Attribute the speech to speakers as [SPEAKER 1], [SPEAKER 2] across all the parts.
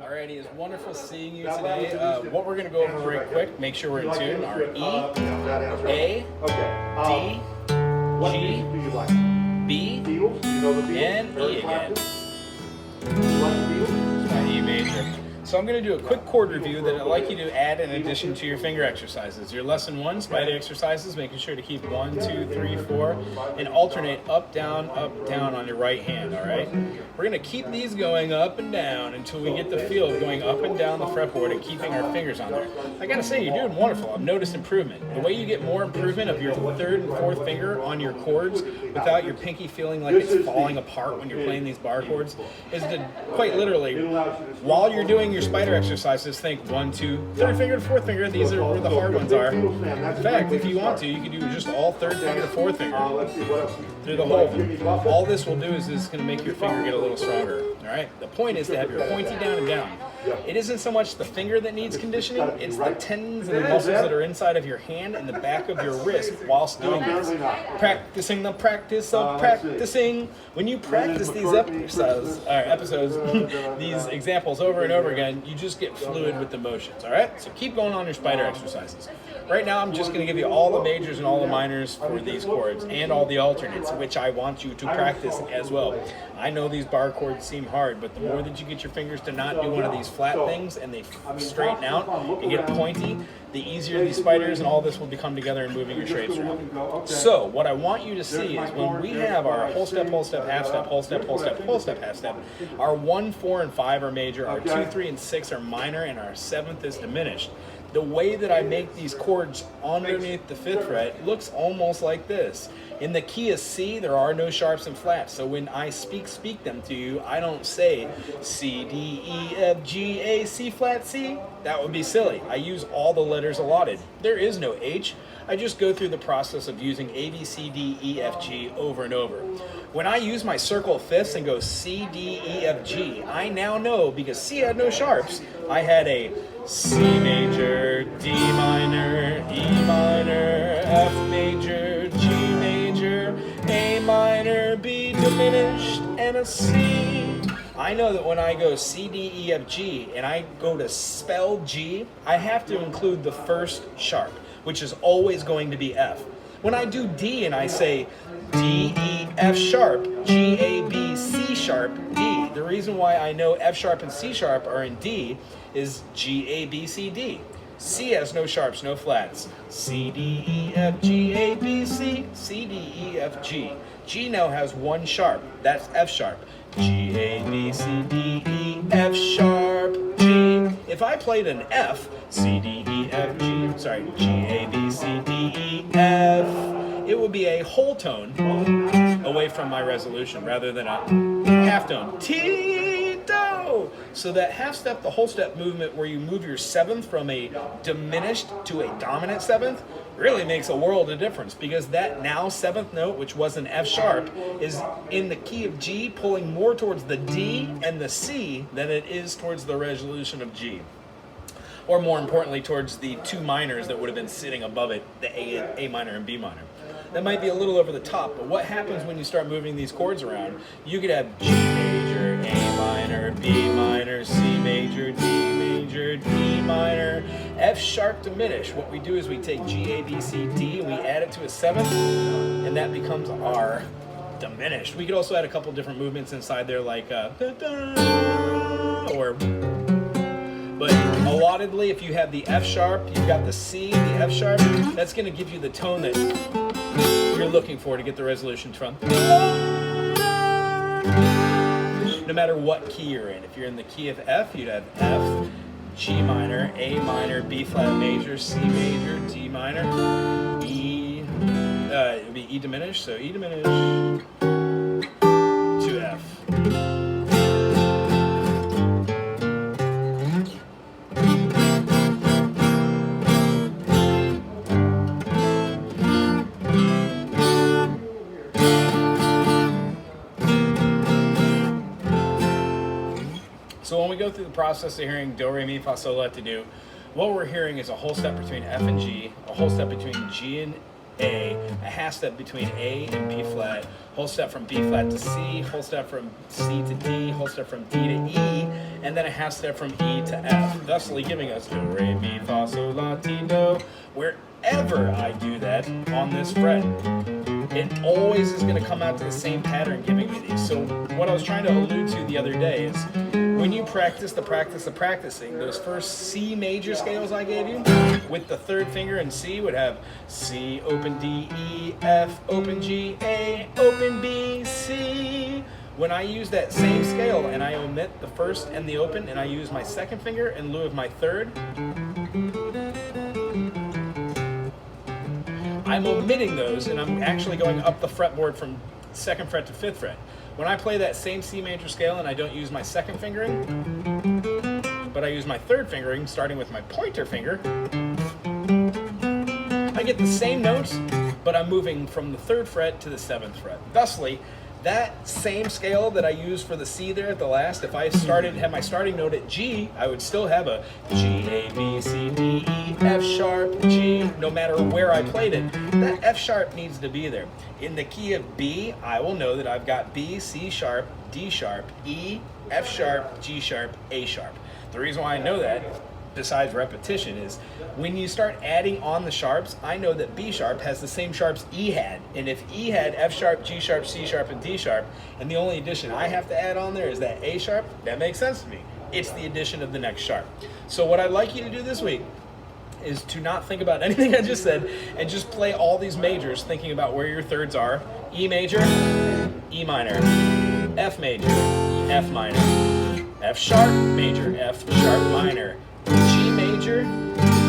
[SPEAKER 1] Alrighty, it's wonderful seeing you today. What we're going to go over real quick, make sure we're in tune, are E, A, D, G, B, and E again. It's my E major. So I'm going to do a quick chord review that I'd like you to add in addition to your finger exercises. Your lesson 1, spider exercises, making sure to keep 1, 2, 3, 4, and alternate up, down on your right hand, all right? We're going to keep these going up and down until we get the feel of going up and down the fretboard and keeping our fingers on there. I got to say, you're doing wonderful. I've noticed improvement. The way you get more improvement of your 3rd and 4th finger on your chords without your pinky feeling like it's falling apart when you're playing these bar chords is to quite literally, while you're doing your spider exercises, think 1, 2, 3rd finger to 4th finger. These are where the hard ones are. In fact, if you want to, you can do just all 3rd finger to 4th finger through the whole thing. All this will do is it's going to make your finger get a little stronger. All right. The point is to have your pointy down and down. It isn't so much the finger that needs conditioning; it's the tendons and the muscles that are inside of your hand and the back of your wrist whilst doing this. Practicing the practice of practicing. When you practice these episodes, these examples over and over again, you just get fluid with the motions. All right. So keep going on your spider exercises. Right now, I'm just going to give you all the majors and all the minors for these chords and all the alternates, which I want you to practice as well. I know these bar chords seem hard, but the more that you get your fingers to not do one of these flat things and they straighten out and get pointy, the easier these spiders and all this will become together and moving your shapes around. So what I want you to see is when we have our whole step, half step, whole step, whole step, half step, our 1, 4, and 5 are major, our 2, 3, and 6 are minor, and our 7th is diminished. The way that I make these chords underneath the 5th fret looks almost like this. In the key of C, there are no sharps and flats, so when I speak them to you, I don't say C, D, E, F, G, A, C flat, C. That would be silly. I use all the letters allotted. There is no H. I just go through the process of using A, B, C, D, E, F, G over and over. When I use my circle of fifths and go C, D, E, F, G, I now know, because C had no sharps, I had a C major, D minor, E minor, F major, G major, A minor, B diminished, and a C. I know that when I go C, D, E, F, G, and I go to spell G, I have to include the first sharp, which is always going to be F. When I do D and I say D, E, F sharp, G, A, B, C sharp, D, the reason why I know F sharp and C sharp are in D is G, A, B, C, D. C has no sharps, no flats. C, D, E, F, G, A, B, C, C, D, E, F, G. G now has 1 sharp, that's F sharp. G, A, B, C, D, E, F sharp, G. If I played an F, C, D, E, F, G, sorry, G, A, B, C, D, E, F, it would be a whole tone away from my resolution rather than a half tone. T-do! So that half step, the whole step movement where you move your 7th from a diminished to a dominant 7th really makes a world of difference, because that now 7th note, which was an F sharp, is in the key of G, pulling more towards the D and the C than it is towards the resolution of G. Or more importantly, towards the 2 minors that would have been sitting above it, the A minor and B minor. That might be a little over the top, but what happens when you start moving these chords around? You could have G major, A minor, B minor, C major, D major, D minor, F sharp diminish. What we do is we take G, A, B, C, D, and we add it to a 7th, and that becomes our diminished. We could also add a couple different movements inside there, like or. But allottedly, if you have the F sharp, you've got the C, the F sharp, that's going to give you the tone that you're looking for to get the resolution from. No matter what key you're in. If you're in the key of F, you'd have F, G minor, A minor, B flat major, C major, D minor, E, it would be E diminished, so E diminished to F. So when we go through the process of hearing do, re, mi, fa, sol, la, ti, do, what we're hearing is a whole step between F and G, a whole step between G and A half step between A and B flat, whole step from B flat to C, whole step from C to D, whole step from D to E, and then a half step from E to F, thusly giving us do, re, mi, fa, sol, la, ti, do. Wherever I do that on this fret, it always is going to come out to the same pattern giving me these. So what I was trying to allude to the other day is when you practice the practice of practicing, those first C major scales I gave you with the third finger in C would have C, open D, E, F, open G, A, open B, C. When I use that same scale and I omit the first and the open and I use my second finger in lieu of my third, I'm omitting those and I'm actually going up the fretboard from 2nd fret to 5th fret. When I play that same C major scale and I don't use my second fingering, but I use my third fingering, starting with my pointer finger, I get the same notes, but I'm moving from the 3rd fret to the 7th fret. Thusly, that same scale that I used for the C there at the last, if I had my starting note at G, I would still have a G, A, B, C, D, E, F sharp, G, no matter where I played it. That F sharp needs to be there. In the key of B, I will know that I've got B, C sharp, D sharp, E, F sharp, G sharp, A sharp. The reason why I know that, besides repetition, is when you start adding on the sharps, I know that B sharp has the same sharps E had. And if E had F sharp, G sharp, C sharp, and D sharp, and the only addition I have to add on there is that A sharp, that makes sense to me. It's the addition of the next sharp. So what I'd like you to do this week is to not think about anything I just said and just play all these majors thinking about where your thirds are. E major, E minor, F major, F minor, F sharp major, F sharp minor, G major,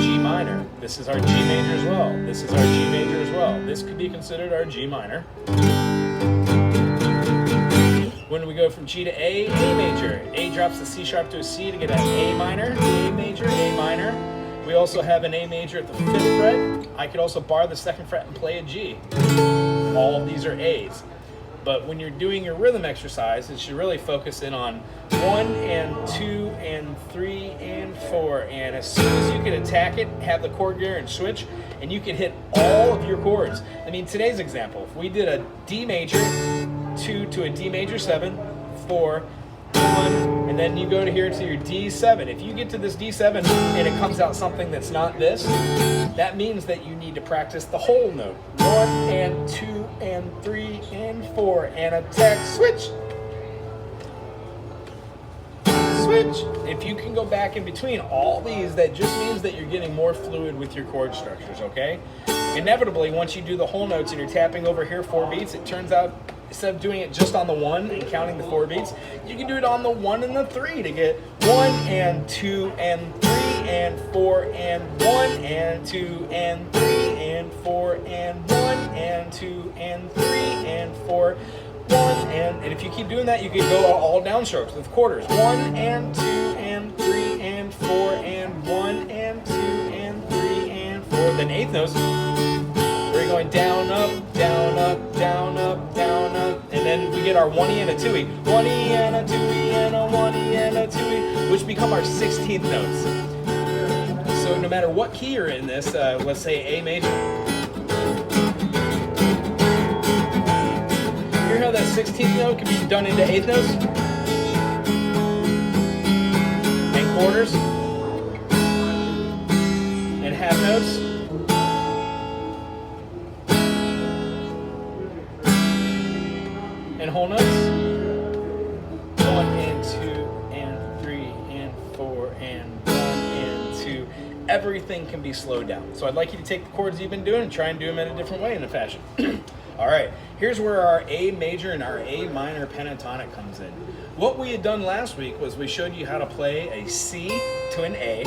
[SPEAKER 1] G minor. This is our G major as well. This is our G major as well. This could be considered our G minor. When we go from G to A major. A drops the C sharp to a C to get an A minor, A major, A minor. We also have an A major at the 5th fret. I could also bar the 2nd fret and play a G. All of these are A's. But when you're doing your rhythm exercise, it should really focus in on 1 and 2 and 3 and 4. And as soon as you can attack it, have the chord gear and switch, and you can hit all of your chords. I mean, today's example, if we did a D major 2 to a D major 7, 4, 1, and then you go to here to your D7. If you get to this D7 and it comes out something that's not this, that means that you need to practice the whole note. 1 and 2 and 3 and 4 and attack, switch. Switch. If you can go back in between all these, that just means that you're getting more fluid with your chord structures, okay? Inevitably, once you do the whole notes and you're tapping over here 4 beats, it turns out instead of doing it just on the 1 and counting the 4 beats, you can do it on the 1 and the 3 to get 1 and 2 and 3 and 4 and 1 and 2 and 3 and 4 and 1 and 2 and 3 and 4, 1 and if you keep doing that, you can go all downstrokes with quarters. 1 and 2 and 3 and 4 and 1 and 2 and 3 and 4. Then 8th notes, we're going down, up, down, up, down, up, down, up. And then we get our 1E and a 2E. 1E and a 2E and a 1E and a 2E, which become our 16th notes. So no matter what key you're in this, let's say A major. Hear how that 16th note can be done into 8th notes? And quarters? And half notes? And whole notes? 1 and 2 and 3 and 4 and 1 and 2. Everything can be slowed down. So I'd like you to take the chords you've been doing and try and do them in a different way in a fashion. All right, here's where our A major and our A minor pentatonic comes in. What we had done last week was we showed you how to play a C to an A.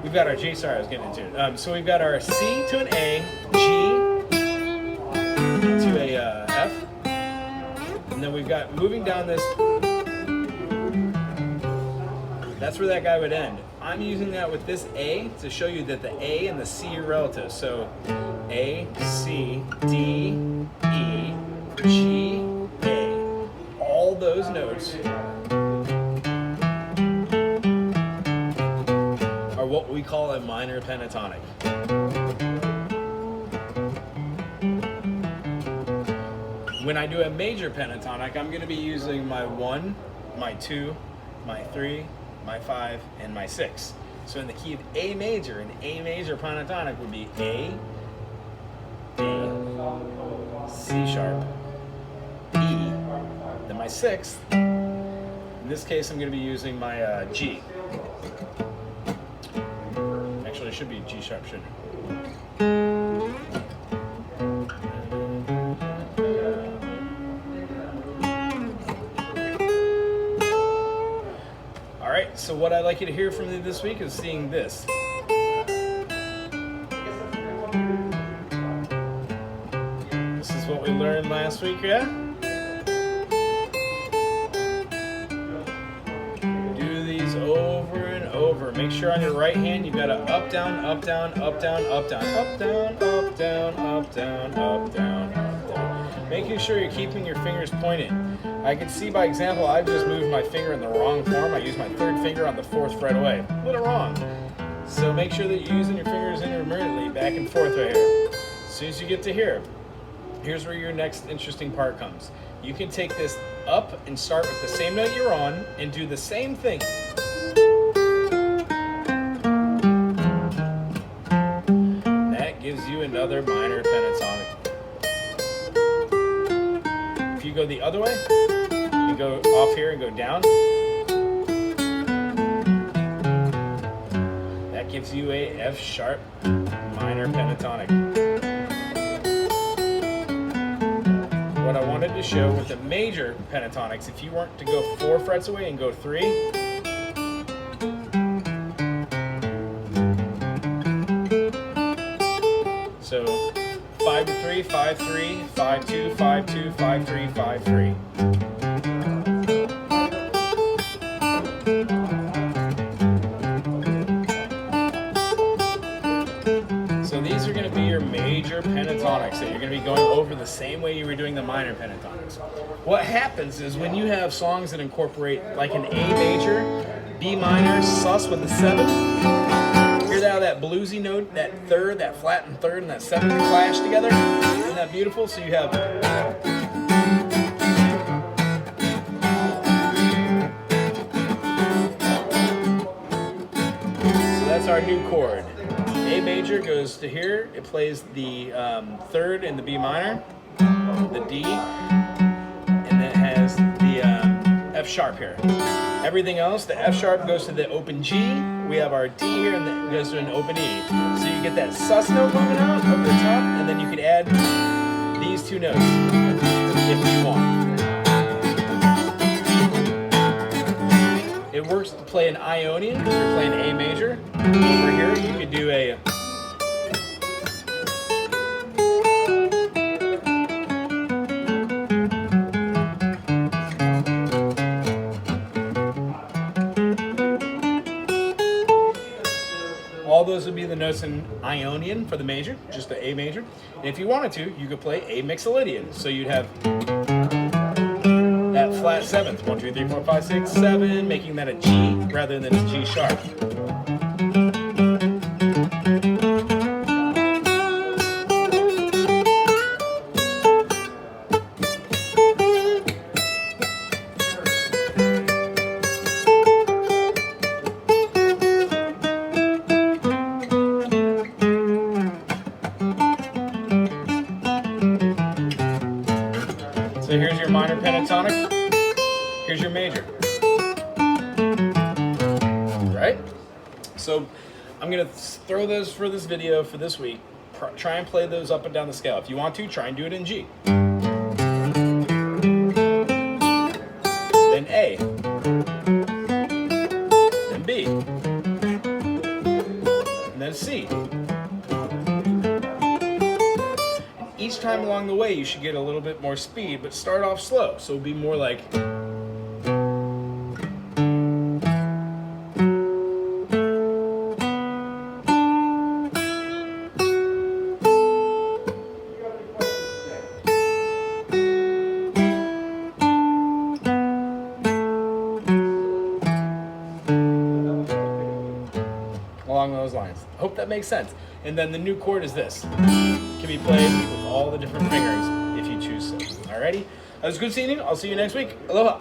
[SPEAKER 1] We've got our G, sorry, I was getting into it. So we've got our C to an A, G to a F, and then we've got moving down this, that's where that guy would end. I'm using that with this A to show you that the A and the C are relative. So A, C, D, E, G, those notes are what we call a minor pentatonic. When I do a major pentatonic, I'm going to be using my 1, my 2, my 3, my 5, and my 6. So in the key of A major, an A major pentatonic would be A, C sharp, E, then my 6th. In this case, I'm going to be using my G. Actually, it should be G sharp, shouldn't it? Alright, so what I'd like you to hear from me this week is seeing this. This is what we learned last week, yeah? Do these over and over. Make sure on your right hand you've got a up, down, up, down, up, down, up, down, up, down, up, down, up, down, up, down, up, down. Making sure you're keeping your fingers pointed. I can see by example, I've just moved my finger in the wrong form. I use my 3rd finger on the 4th fret away. A little wrong. So make sure that you're using your fingers intermittently, back and forth right here. As soon as you get to here, here's where your next interesting part comes. You can take this up and start with the same note you're on and do the same thing. That gives you another minor pentatonic. If you go the other way, you go off here and go down. That gives you a F sharp minor pentatonic. What I wanted to show with the major pentatonics, if you weren't to go 4 frets away and go 3, so 5 to 3, 5 3, 5 2, 5 2, 5 3, 5 3. So these are going to be your major pentatonics that you're going to be going over the same way you were doing the minor pentatonics. What happens is when you have songs that incorporate like an A major, B minor, sus with a 7, hear that bluesy note, that 3rd, that flattened 3rd, and that 7th clash together? Isn't that beautiful? So you have... So that's our new chord. A major goes to here, it plays the 3rd in the B minor, the D, and then it has the F sharp here. Everything else, the F sharp goes to the open G, we have our D here, and then it goes to an open E. So you get that sus note moving out over the top, and then you can add these 2 notes if you want. It works to play an Ionian because you're playing A major. Over here, you could do a... All those would be the notes in Ionian for the major, just the A major. And if you wanted to, you could play A mixolydian. So you'd have that flat 7th, 1, 2, 3, 4, 5, 6, 7, making that a G rather than a G sharp. So here's your minor pentatonic, here's your major. Right? So I'm going to throw those for this video for this week. Try and play those up and down the scale. If you want to, try and do it in G. Then A. Then B. And then C. Each time along the way, you should get a little bit more speed, but start off slow. So it'll be more like... that makes sense. And then the new chord is this. Can be played with all the different fingers if you choose so. Alrighty? That was good seeing you. I'll see you next week. Aloha.